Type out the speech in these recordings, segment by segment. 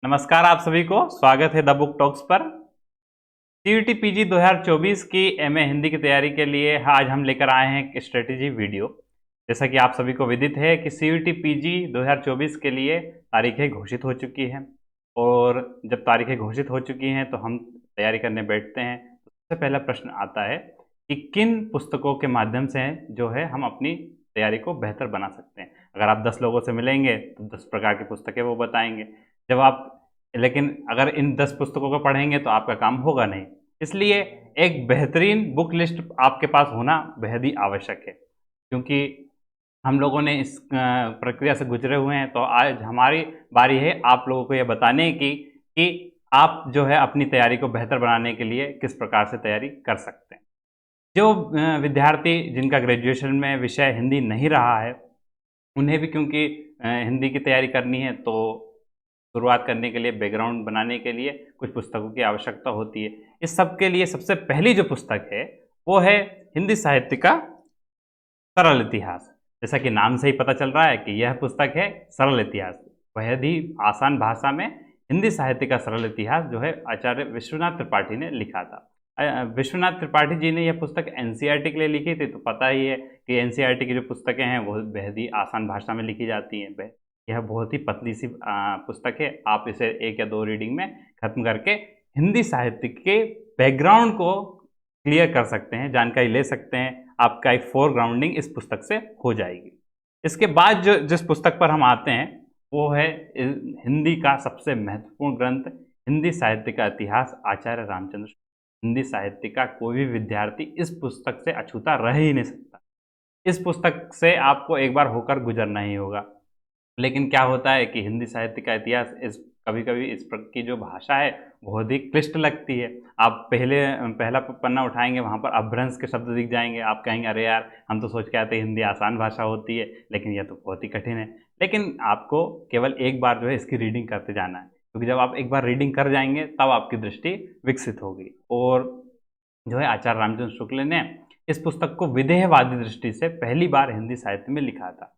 नमस्कार आप सभी को स्वागत है द बुक टॉक्स पर। सीयूटी पीजी 2024 की एमए हिंदी की तैयारी के लिए आज हम लेकर आए हैं एक स्ट्रेटेजी वीडियो। जैसा कि आप सभी को विदित है कि सीयूटी पीजी 2024 के लिए तारीखें घोषित हो चुकी हैं और जब तारीखें घोषित हो चुकी हैं तो हम तैयारी करने बैठते हैं। तो सबसे पहला प्रश्न आता है कि किन पुस्तकों के माध्यम से जो है हम अपनी तैयारी को बेहतर बना सकते हैं। अगर आप 10 लोगों से मिलेंगे तो 10 प्रकार की पुस्तकें वो बताएंगे। जब आप लेकिन अगर इन 10 पुस्तकों को पढ़ेंगे तो आपका काम होगा नहीं। इसलिए एक बेहतरीन बुक लिस्ट आपके पास होना बेहद ही आवश्यक है, क्योंकि हम लोगों ने इस प्रक्रिया से गुजरे हुए हैं। तो आज हमारी बारी है आप लोगों को यह बताने की कि आप जो है अपनी तैयारी को बेहतर बनाने के लिए किस प्रकार से तैयारी कर सकते हैं। जो विद्यार्थी जिनका ग्रेजुएशन में विषय हिंदी नहीं रहा है, उन्हें भी क्योंकि हिंदी की तैयारी करनी है, तो शुरुआत करने के लिए, बैकग्राउंड बनाने के लिए कुछ पुस्तकों की आवश्यकता होती है। इस सब के लिए सबसे पहली जो पुस्तक है वो है हिंदी साहित्य का सरल इतिहास। जैसा कि नाम से ही पता चल रहा है कि यह पुस्तक है सरल इतिहास। बेहद ही आसान भाषा में हिंदी साहित्य का सरल इतिहास जो है आचार्य विश्वनाथ त्रिपाठी ने लिखा था। विश्वनाथ त्रिपाठी जी ने यह पुस्तक एनसीईआरटी के लिए लिखी थी। तो पता ही है कि एनसीईआरटी की जो पुस्तकें हैं वो बेहद ही आसान भाषा में लिखी जाती हैं। यह बहुत ही पतली सी पुस्तक है। आप इसे 1 या 2 रीडिंग में खत्म करके हिंदी साहित्य के बैकग्राउंड को क्लियर कर सकते हैं, जानकारी ले सकते हैं। आपका एक फोरग्राउंडिंग इस पुस्तक से हो जाएगी। इसके बाद जिस पुस्तक पर हम आते हैं वो है हिंदी का सबसे महत्वपूर्ण ग्रंथ हिंदी साहित्य का इतिहास आचार्य रामचंद्र। हिंदी साहित्य का कोई भी विद्यार्थी इस पुस्तक से अछूता रह ही नहीं सकता। इस पुस्तक से आपको एक बार होकर गुजरना ही होगा। लेकिन क्या होता है कि हिंदी साहित्य का इतिहास कभी-कभी इस की जो भाषा है बहुत ही क्लिष्ट लगती है। आप पहला पन्ना उठाएँगे, वहाँ पर अपभ्रंश के शब्द दिख जाएँगे। आप कहेंगे अरे यार, हम तो सोच के आते हैं हिंदी आसान भाषा होती है, लेकिन यह तो बहुत ही कठिन है। लेकिन आपको केवल एक बार जो है इसकी रीडिंग करते जाना है, क्योंकि जब आप एक बार रीडिंग कर जाएँगे तब आपकी दृष्टि विकसित होगी। और जो है आचार्य रामचंद्र शुक्ल ने इस पुस्तक को विधेयवादी दृष्टि से पहली बार हिंदी साहित्य में लिखा था।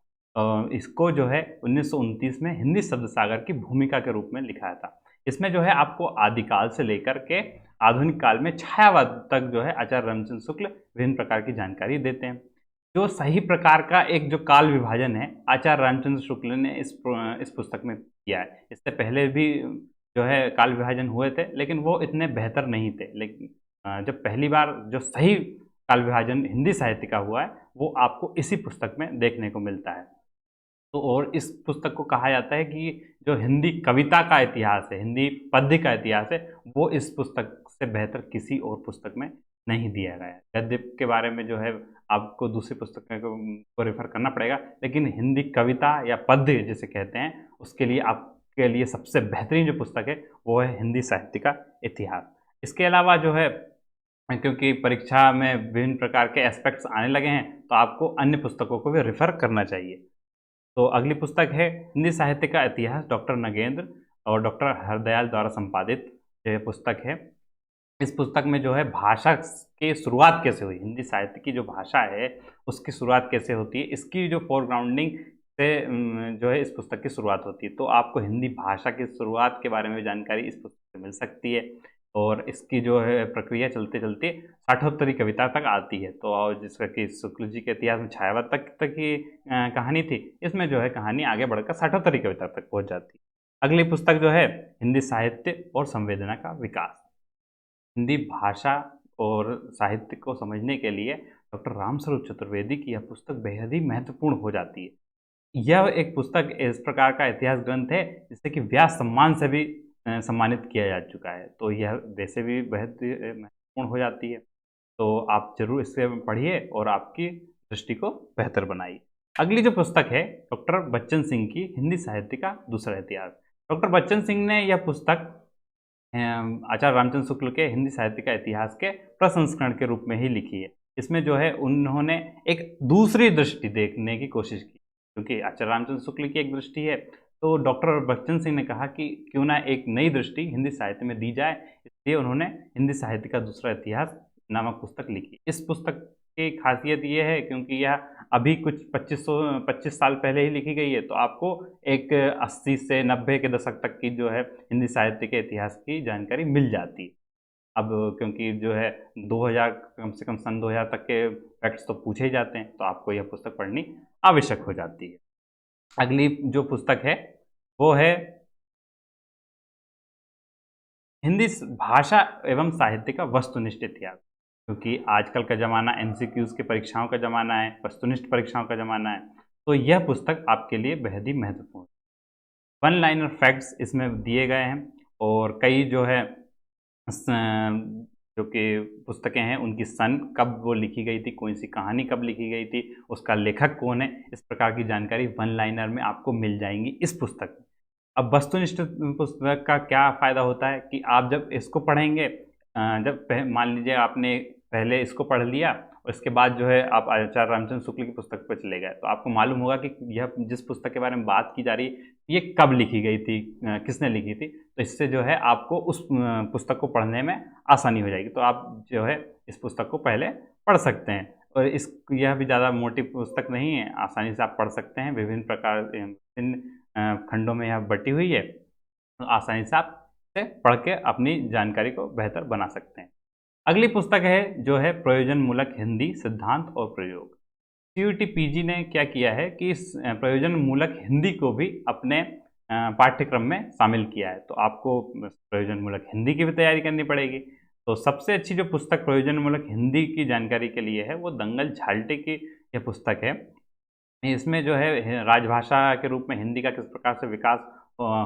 इसको जो है 1929 में हिंदी शब्द सागर की भूमिका के रूप में लिखा था। इसमें जो है आपको आदिकाल से लेकर के आधुनिक काल में छायावाद तक जो है आचार्य रामचंद्र शुक्ल विभिन्न प्रकार की जानकारी देते हैं। जो सही प्रकार का एक जो काल विभाजन है आचार्य रामचंद्र शुक्ल ने इस पुस्तक में किया है। इससे पहले भी जो है काल विभाजन हुए थे, लेकिन वो इतने बेहतर नहीं थे। लेकिन जब पहली बार जो सही काल विभाजन हिंदी साहित्य का हुआ है वो आपको इसी पुस्तक में देखने को मिलता है। तो और इस पुस्तक को कहा जाता है कि जो हिंदी कविता का इतिहास है, हिंदी पद्य का इतिहास है, वो इस पुस्तक से बेहतर किसी और पुस्तक में नहीं दिया गया है। गद्य के बारे में जो है आपको दूसरी पुस्तक को रेफर करना पड़ेगा, लेकिन हिंदी कविता या पद्य जिसे कहते हैं उसके लिए आपके लिए सबसे बेहतरीन जो पुस्तक है वो है हिंदी साहित्य का इतिहास। इसके अलावा जो है, क्योंकि परीक्षा में विभिन्न प्रकार के एस्पेक्ट्स आने लगे हैं, तो आपको अन्य पुस्तकों को भी रेफर करना चाहिए। तो अगली पुस्तक है हिंदी साहित्य का इतिहास, डॉक्टर नगेंद्र और डॉक्टर हरदयाल द्वारा संपादित यह पुस्तक है। इस पुस्तक में जो है भाषा की शुरुआत कैसे हुई, हिंदी साहित्य की जो भाषा है उसकी शुरुआत कैसे होती है, इसकी जो फोरग्राउंडिंग से जो है इस पुस्तक की शुरुआत होती है। तो आपको हिंदी भाषा की शुरुआत के बारे में जानकारी इस पुस्तक से मिल सकती है। और इसकी जो है प्रक्रिया चलते चलते साठोत्तरी कविता तक आती है। तो और जिसका कि शुक्ल जी के इतिहास में छायावाद तक की कहानी थी, इसमें जो है कहानी आगे बढ़कर साठोत्तरी कविता तक पहुंच जाती है। अगली पुस्तक जो है हिंदी साहित्य और संवेदना का विकास। हिंदी भाषा और साहित्य को समझने के लिए डॉक्टर रामस्वरूप चतुर्वेदी की यह पुस्तक बेहद ही महत्वपूर्ण हो जाती है। यह एक पुस्तक इस प्रकार का इतिहास ग्रंथ है जिससे कि व्यास सम्मान से भी सम्मानित किया जा चुका है। तो यह वैसे भी बेहद महत्वपूर्ण हो जाती है। तो आप ज़रूर इसे पढ़िए और आपकी दृष्टि को बेहतर बनाइए। अगली जो पुस्तक है डॉक्टर बच्चन सिंह की हिंदी साहित्य का दूसरा इतिहास। डॉक्टर बच्चन सिंह ने यह पुस्तक आचार्य रामचंद्र शुक्ल के हिंदी साहित्य का इतिहास के प्रसंस्करण के रूप में ही लिखी है। इसमें जो है उन्होंने एक दूसरी दृष्टि देखने की कोशिश की, क्योंकि आचार्य रामचंद्र शुक्ल की एक दृष्टि है, तो डॉक्टर बच्चन सिंह ने कहा कि क्यों ना एक नई दृष्टि हिंदी साहित्य में दी जाए। इसलिए उन्होंने हिंदी साहित्य का दूसरा इतिहास नामक पुस्तक लिखी। इस पुस्तक की खासियत ये है क्योंकि यह अभी कुछ 25 साल पहले ही लिखी गई है, तो आपको एक 80 से 90 के दशक तक की जो है हिंदी साहित्य के इतिहास की जानकारी मिल जाती है। अब क्योंकि जो है 2000, कम से कम सन 2000 तक के फैक्ट्स तो पूछे ही जाते हैं, तो आपको यह पुस्तक पढ़नी आवश्यक हो जाती है। अगली जो पुस्तक है वो है हिंदी भाषा एवं साहित्य का वस्तुनिष्ठ इतिहास। क्योंकि आजकल का ज़माना एमसीक्यूज के परीक्षाओं का ज़माना है, वस्तुनिष्ठ परीक्षाओं का ज़माना है, तो यह पुस्तक आपके लिए बेहद ही महत्वपूर्ण है। वन लाइनर फैक्ट्स इसमें दिए गए हैं और कई जो है जो कि पुस्तकें हैं उनकी सन कब वो लिखी गई थी, कौन सी कहानी कब लिखी गई थी, उसका लेखक कौन है, इस प्रकार की जानकारी वन लाइनर में आपको मिल जाएंगी इस पुस्तक में। अब वस्तुनिष्ठ पुस्तक का क्या फ़ायदा होता है कि आप जब इसको पढ़ेंगे, जब मान लीजिए आपने पहले इसको पढ़ लिया और इसके बाद जो है आप आचार्य रामचंद्र शुक्ल की पुस्तक पर चले गए, तो आपको मालूम होगा कि यह जिस पुस्तक के बारे में बात की जा रही है ये कब लिखी गई थी, किसने लिखी थी। तो इससे जो है आपको उस पुस्तक को पढ़ने में आसानी हो जाएगी। तो आप जो है इस पुस्तक को पहले पढ़ सकते हैं और यह भी ज़्यादा मोटी पुस्तक नहीं है, आसानी से आप पढ़ सकते हैं। विभिन्न खंडों में यह बटी हुई है, तो आसानी से आप इसे पढ़ के अपनी जानकारी को बेहतर बना सकते हैं। अगली पुस्तक है जो है प्रयोजन मूलक हिंदी सिद्धांत और प्रयोग। सीयूटी पीजी ने क्या किया है कि इस प्रयोजन मूलक हिंदी को भी अपने पाठ्यक्रम में शामिल किया है। तो आपको प्रयोजन मूलक हिंदी की भी तैयारी करनी पड़ेगी। तो सबसे अच्छी जो पुस्तक प्रयोजन मूलक हिंदी की जानकारी के लिए है वो दंगल झाल्टे की यह पुस्तक है। इसमें जो है राजभाषा के रूप में हिंदी का किस प्रकार से विकास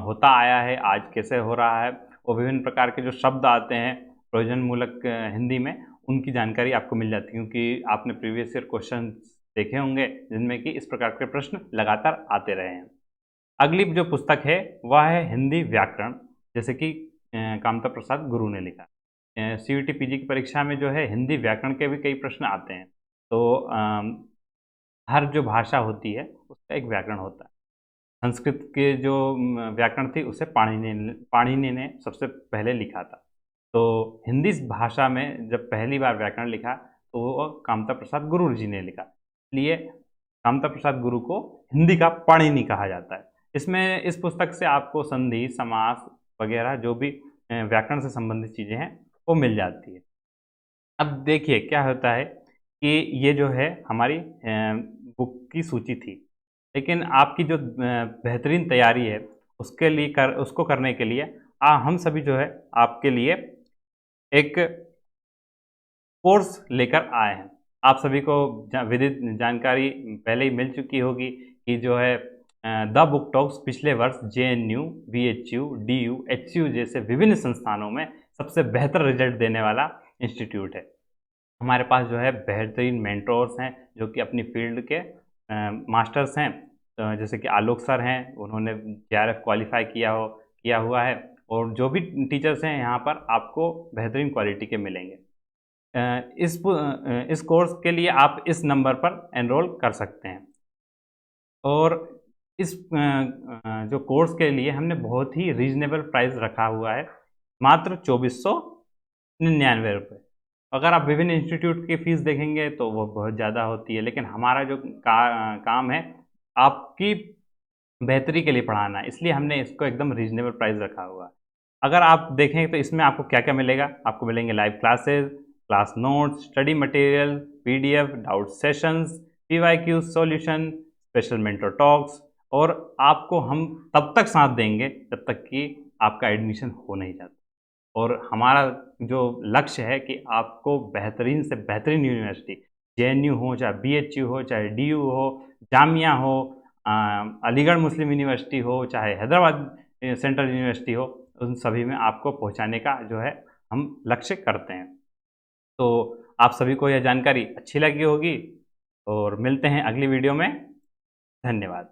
होता आया है, आज कैसे हो रहा है, और विभिन्न प्रकार के जो शब्द आते हैं प्रयोजन मूलक हिंदी में, उनकी जानकारी आपको मिल जाती है। क्योंकि आपने प्रीवियस ईयर क्वेश्चन देखे होंगे जिनमें कि इस प्रकार के प्रश्न लगातार आते रहे हैं। अगली जो पुस्तक है वह है हिंदी व्याकरण, जैसे कि कामता प्रसाद गुरु ने लिखा। सीयूटी पीजी की परीक्षा में जो है हिंदी व्याकरण के भी कई प्रश्न आते हैं। तो हर जो भाषा होती है उसका एक व्याकरण होता है। संस्कृत के जो व्याकरण थी उसे पाणिनि ने सबसे पहले लिखा था। तो हिंदी भाषा में जब पहली बार व्याकरण लिखा तो वो कामता प्रसाद गुरु जी ने लिखा, इसलिए कामता प्रसाद गुरु को हिंदी का पाणिनि कहा जाता है। इसमें इस पुस्तक से आपको संधि समास वगैरह जो भी व्याकरण से संबंधित चीज़ें हैं वो मिल जाती है। अब देखिए क्या होता है कि ये जो है हमारी बुक की सूची थी, लेकिन आपकी जो बेहतरीन तैयारी है उसको करने के लिए हम सभी जो है आपके लिए एक कोर्स लेकर आए हैं। आप सभी को विदित जानकारी पहले ही मिल चुकी होगी कि जो है द बुक टॉक्स पिछले वर्ष JNU, VHU, DU, HCU जैसे विभिन्न संस्थानों में सबसे बेहतर रिजल्ट देने वाला इंस्टीट्यूट है। हमारे पास जो है बेहतरीन मेंटोर्स हैं जो कि अपनी फील्ड के मास्टर्स हैं, जैसे कि आलोक सर हैं, उन्होंने JRF क्वालिफाई किया हुआ है, और जो भी टीचर्स हैं यहाँ पर आपको बेहतरीन क्वालिटी के मिलेंगे। इस कोर्स के लिए आप इस नंबर पर एनरोल कर सकते हैं। और इस जो कोर्स के लिए हमने बहुत ही रीजनेबल प्राइस रखा हुआ है, मात्र 2499 रुपये। अगर आप विभिन्न इंस्टीट्यूट की फ़ीस देखेंगे तो वो बहुत ज़्यादा होती है, लेकिन हमारा जो काम है आपकी बेहतरी के लिए पढ़ाना है, इसलिए हमने इसको एकदम रीजनेबल प्राइस रखा हुआ है। अगर आप देखें तो इसमें आपको क्या-क्या मिलेगा, आपको मिलेंगे live classes, class notes, study material, PDF, doubt sessions, PYQ solution, special mentor talks, और आपको हम तब तक साथ देंगे जब तक कि आपका एडमिशन हो नहीं जाता। और हमारा जो लक्ष्य है कि आपको बेहतरीन से बेहतरीन यूनिवर्सिटी, JNU हो, चाहे BHU हो, चाहे DU हो, जामिया हो, अलीगढ़ मुस्लिम यूनिवर्सिटी हो, चाहे हैदराबाद सेंट्रल यूनिवर्सिटी हो, उन सभी में आपको पहुंचाने का जो है हम लक्ष्य करते हैं। तो आप सभी को यह जानकारी अच्छी लगी होगी और मिलते हैं अगली वीडियो में। धन्यवाद।